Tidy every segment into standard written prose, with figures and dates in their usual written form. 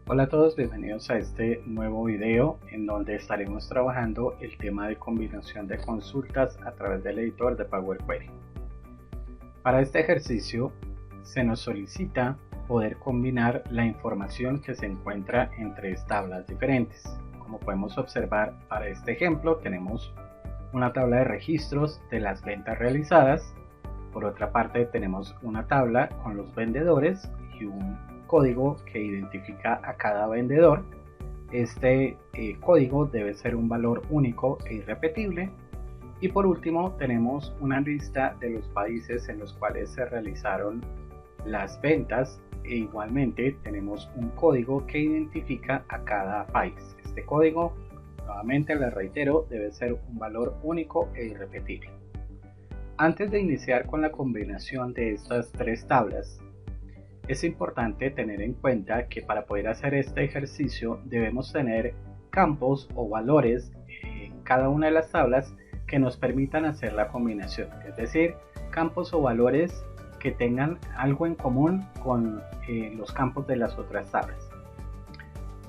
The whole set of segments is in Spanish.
Hola a todos, bienvenidos a este nuevo video en donde estaremos trabajando el tema de combinación de consultas a través del editor de Power Query. Para este ejercicio se nos solicita poder combinar la información que se encuentra en tres tablas diferentes. Como podemos observar, para este ejemplo tenemos una tabla de registros de las ventas realizadas. Por otra parte tenemos una tabla con los vendedores y un código que identifica a cada vendedor. Este código debe ser un valor único e irrepetible. Y por último tenemos una lista de los países en los cuales se realizaron las ventas e igualmente tenemos un código que identifica a cada país. Este código, nuevamente les reitero, debe ser un valor único e irrepetible. Antes de iniciar con la combinación de estas tres tablas, es importante tener en cuenta que para poder hacer este ejercicio debemos tener campos o valores en cada una de las tablas que nos permitan hacer la combinación, es decir, campos o valores que tengan algo en común con los campos de las otras tablas.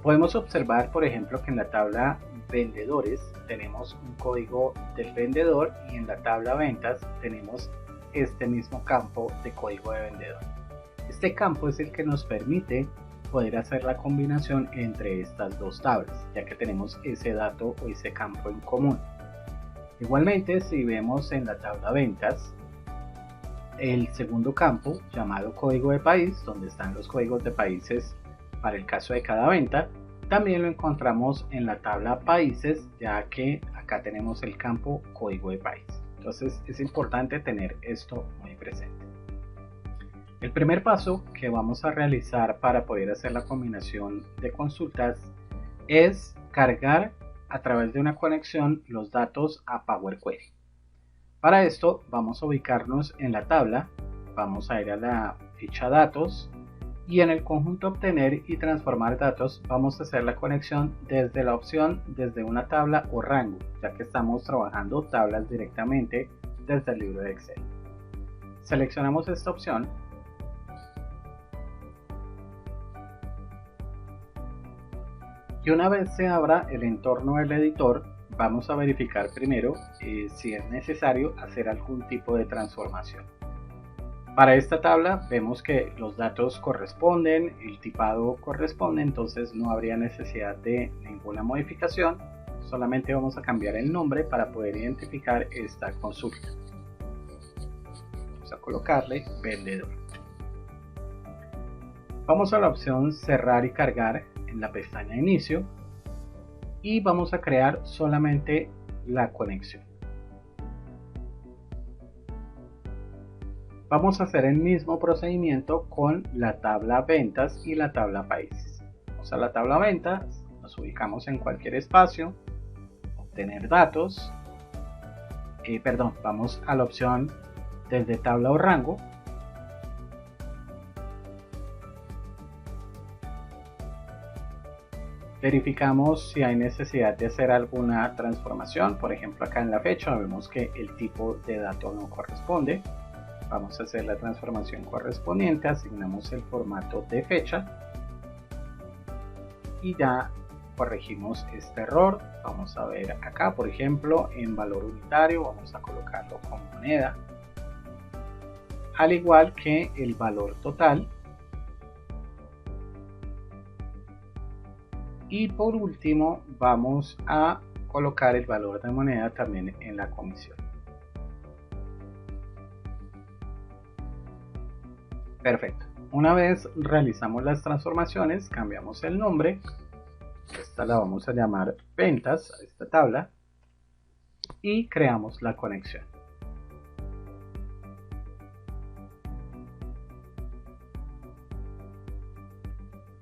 Podemos observar, por ejemplo, que en la tabla vendedores tenemos un código del vendedor y en la tabla ventas tenemos este mismo campo de código de vendedor. Este campo es el que nos permite poder hacer la combinación entre estas dos tablas, ya que tenemos ese dato o ese campo en común. Igualmente, si vemos en la tabla ventas, el segundo campo llamado código de país, donde están los códigos de países para el caso de cada venta, también lo encontramos en la tabla países, ya que acá tenemos el campo código de país. Entonces es importante tener esto muy presente. El primer paso que vamos a realizar para poder hacer la combinación de consultas es cargar a través de una conexión los datos a Power Query. Para esto vamos a ubicarnos en la tabla, vamos a ir a la ficha datos y en el conjunto obtener y transformar datos vamos a hacer la conexión desde la opción desde una tabla o rango, ya que estamos trabajando tablas directamente desde el libro de Excel. Seleccionamos esta opción y una vez se abra el entorno del editor vamos a verificar primero si es necesario hacer algún tipo de transformación. Para esta tabla vemos que los datos corresponden, el tipado corresponde, entonces no habría necesidad de ninguna modificación, solamente vamos a cambiar el nombre para poder identificar esta consulta. Vamos a colocarle vendedor. Vamos a la opción cerrar y cargar en la pestaña inicio y vamos a crear solamente la conexión. Vamos a hacer el mismo procedimiento con la tabla ventas y la tabla países. Vamos a la tabla ventas, nos ubicamos en cualquier espacio, obtener datos, vamos a la opción desde tabla o rango. Verificamos si hay necesidad de hacer alguna transformación, por ejemplo acá en la fecha vemos que el tipo de dato no corresponde. Vamos a hacer la transformación correspondiente, asignamos el formato de fecha y ya corregimos este error. Vamos a ver acá, por ejemplo, en valor unitario vamos a colocarlo con moneda, al igual que el valor total. Y por último vamos a colocar el valor de moneda también en la comisión. Perfecto. Una vez realizamos las transformaciones, cambiamos el nombre. Esta la vamos a llamar ventas, a esta tabla, y creamos la conexión.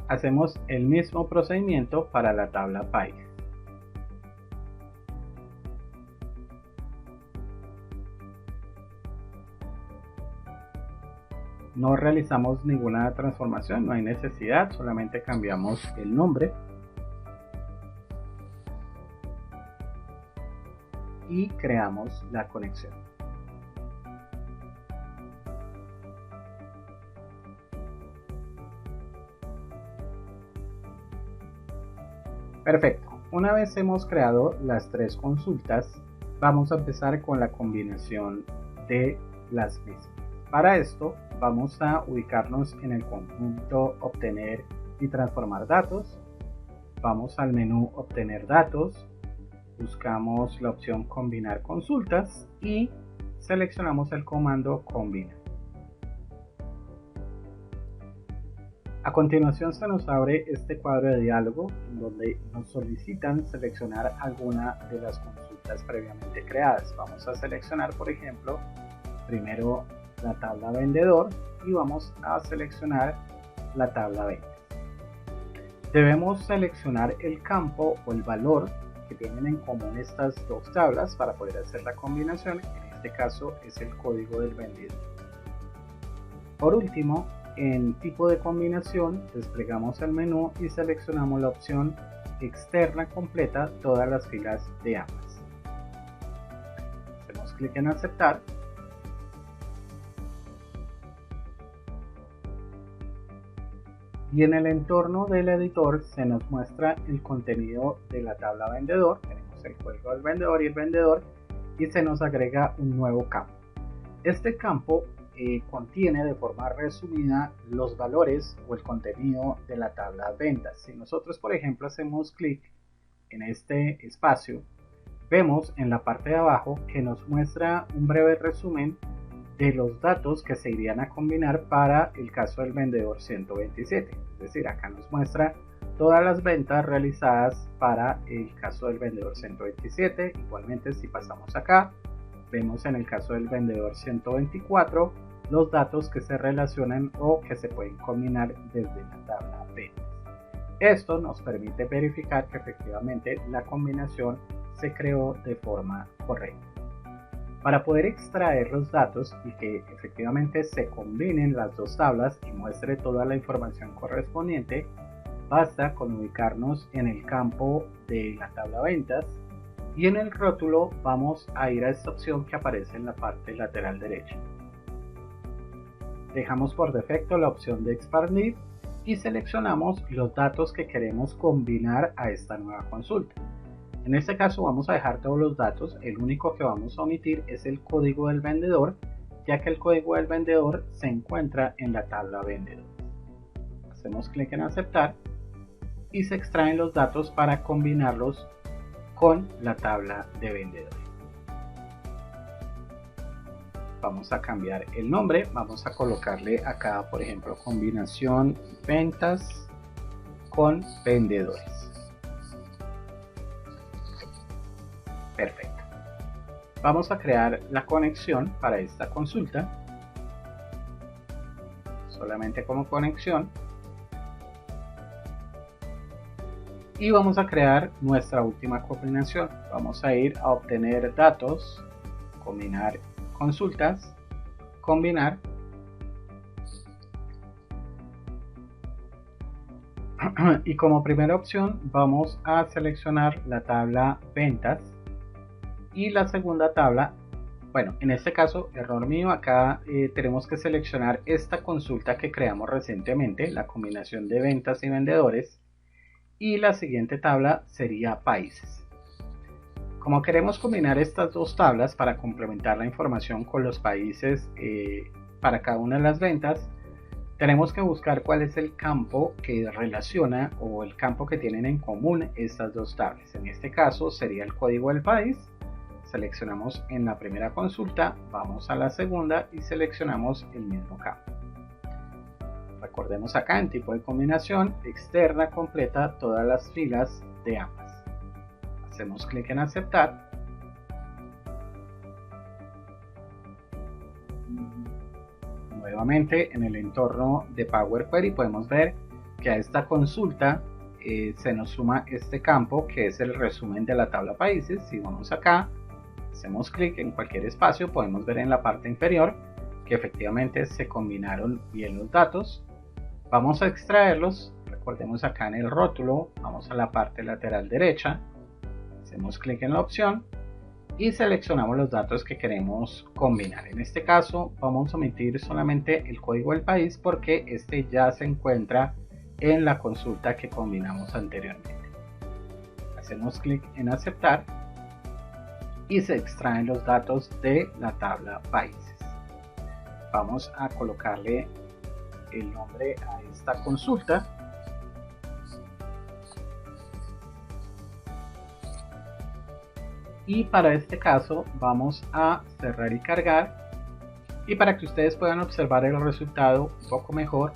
Hacemos el mismo procedimiento para la tabla país. No realizamos ninguna transformación, no hay necesidad, solamente cambiamos el nombre y creamos la conexión. Perfecto. Una vez hemos creado las tres consultas, vamos a empezar con la combinación de las mismas. Para esto vamos a ubicarnos en el conjunto obtener y transformar datos. Vamos al menú obtener datos, buscamos la opción combinar consultas y seleccionamos el comando combinar. A continuación se nos abre este cuadro de diálogo en donde nos solicitan seleccionar alguna de las consultas previamente creadas. Vamos a seleccionar, por ejemplo, primero la tabla vendedor y vamos a seleccionar la tabla ventas. Debemos seleccionar el campo o el valor que tienen en común estas dos tablas para poder hacer la combinación. En este caso es el código del vendedor. Por último, en tipo de combinación desplegamos el menú y seleccionamos la opción externa completa todas las filas de ambas. Hacemos clic en aceptar. Y en el entorno del editor se nos muestra el contenido de la tabla vendedor. Tenemos el código del vendedor y el vendedor y se nos agrega un nuevo campo. Este campo contiene de forma resumida los valores o el contenido de la tabla ventas. Si nosotros, por ejemplo, hacemos clic en este espacio, vemos en la parte de abajo que nos muestra un breve resumen de los datos que se irían a combinar para el caso del vendedor 127. Es decir, acá nos muestra todas las ventas realizadas para el caso del vendedor 127. Igualmente, si pasamos acá, vemos en el caso del vendedor 124 los datos que se relacionan o que se pueden combinar desde la tabla ventas. Esto nos permite verificar que efectivamente la combinación se creó de forma correcta. Para poder extraer los datos y que efectivamente se combinen las dos tablas y muestre toda la información correspondiente, basta con ubicarnos en el campo de la tabla ventas y en el rótulo vamos a ir a esta opción que aparece en la parte lateral derecha. Dejamos por defecto la opción de expandir y seleccionamos los datos que queremos combinar a esta nueva consulta. En este caso vamos a dejar todos los datos, el único que vamos a omitir es el código del vendedor, ya que el código del vendedor se encuentra en la tabla vendedor. Hacemos clic en aceptar y se extraen los datos para combinarlos con la tabla de vendedores. Vamos a cambiar el nombre, vamos a colocarle acá, por ejemplo, combinación ventas con vendedores. Perfecto. Vamos a crear la conexión para esta consulta. Solamente como conexión. Y vamos a crear nuestra última combinación. Vamos a ir a obtener datos, combinar consultas, combinar. Y como primera opción vamos a seleccionar la tabla ventas. Y la segunda tabla, bueno, en este caso, error mío, acá tenemos que seleccionar esta consulta que creamos recientemente, la combinación de ventas y vendedores, y la siguiente tabla sería países. Como queremos combinar estas dos tablas para complementar la información con los países para cada una de las ventas, tenemos que buscar cuál es el campo que relaciona o el campo que tienen en común estas dos tablas. En este caso sería el código del país. Seleccionamos en la primera consulta, vamos a la segunda y seleccionamos el mismo campo. Recordemos acá en tipo de combinación, externa completa todas las filas de ambas. Hacemos clic en aceptar. Nuevamente en el entorno de Power Query podemos ver que a esta consulta se nos suma este campo que es el resumen de la tabla países. Si vamos acá, hacemos clic en cualquier espacio, podemos ver en la parte inferior que efectivamente se combinaron bien los datos. Vamos a extraerlos, recordemos acá en el rótulo, vamos a la parte lateral derecha, hacemos clic en la opción y seleccionamos los datos que queremos combinar. En este caso vamos a omitir solamente el código del país porque este ya se encuentra en la consulta que combinamos anteriormente. hacemos clic en aceptar y se extraen los datos de la tabla países. Vamos a colocarle el nombre a esta consulta. Y para este caso vamos a cerrar y cargar. Y para que ustedes puedan observar el resultado un poco mejor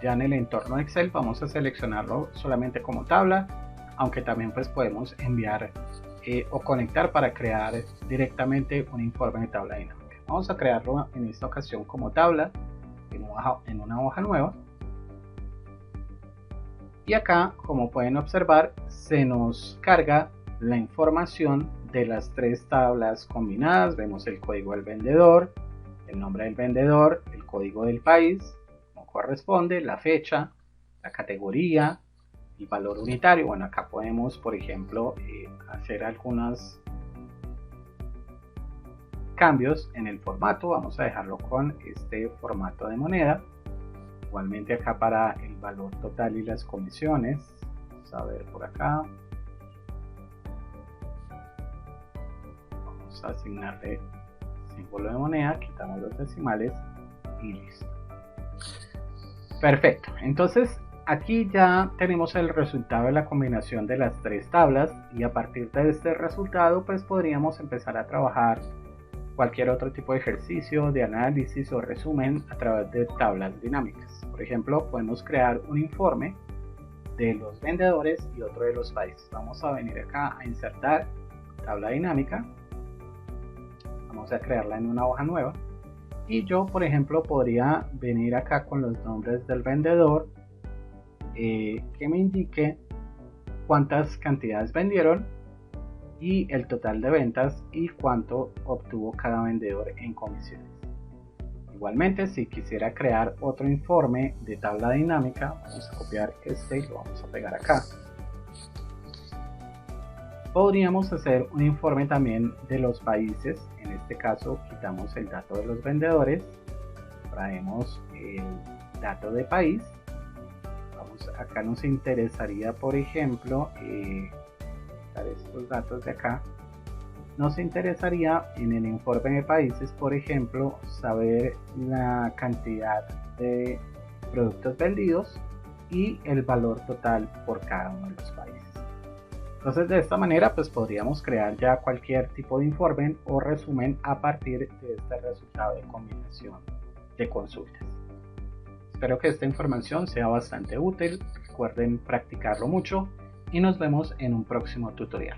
ya en el entorno Excel, vamos a seleccionarlo solamente como tabla, aunque también pues podemos enviar o conectar para crear directamente un informe de tabla dinámica. Vamos a crearlo en esta ocasión como tabla en una hoja nueva. Y acá, como pueden observar, se nos carga la información de las tres tablas combinadas. Vemos el código del vendedor, el nombre del vendedor, el código del país, como corresponde, la fecha, la categoría, el valor unitario. Bueno, acá podemos, por ejemplo, hacer algunos cambios en el formato. Vamos a dejarlo con este formato de moneda. Igualmente acá para el valor total y las comisiones. Vamos a ver por acá. Vamos a asignarle símbolo de moneda, quitamos los decimales y listo. Perfecto, entonces aquí ya tenemos el resultado de la combinación de las tres tablas y a partir de este resultado pues podríamos empezar a trabajar cualquier otro tipo de ejercicio de análisis o resumen a través de tablas dinámicas. Por ejemplo, podemos crear un informe de los vendedores y otro de los países. Vamos a venir acá a insertar tabla dinámica. Vamos a crearla en una hoja nueva y yo, por ejemplo, podría venir acá con los nombres del vendedor que me indique cuántas cantidades vendieron y el total de ventas y cuánto obtuvo cada vendedor en comisiones. Igualmente, si quisiera crear otro informe de tabla dinámica, vamos a copiar este y lo vamos a pegar acá. Podríamos hacer un informe también de los países. En este caso quitamos el dato de los vendedores, traemos el dato de país. Acá nos interesaría, por ejemplo, quitar estos datos de acá. Nos interesaría en el informe de países, por ejemplo, saber la cantidad de productos vendidos y el valor total por cada uno de los países. Entonces, de esta manera pues podríamos crear ya cualquier tipo de informe o resumen a partir de este resultado de combinación de consultas. Espero que esta información sea bastante útil. Recuerden practicarlo mucho y nos vemos en un próximo tutorial.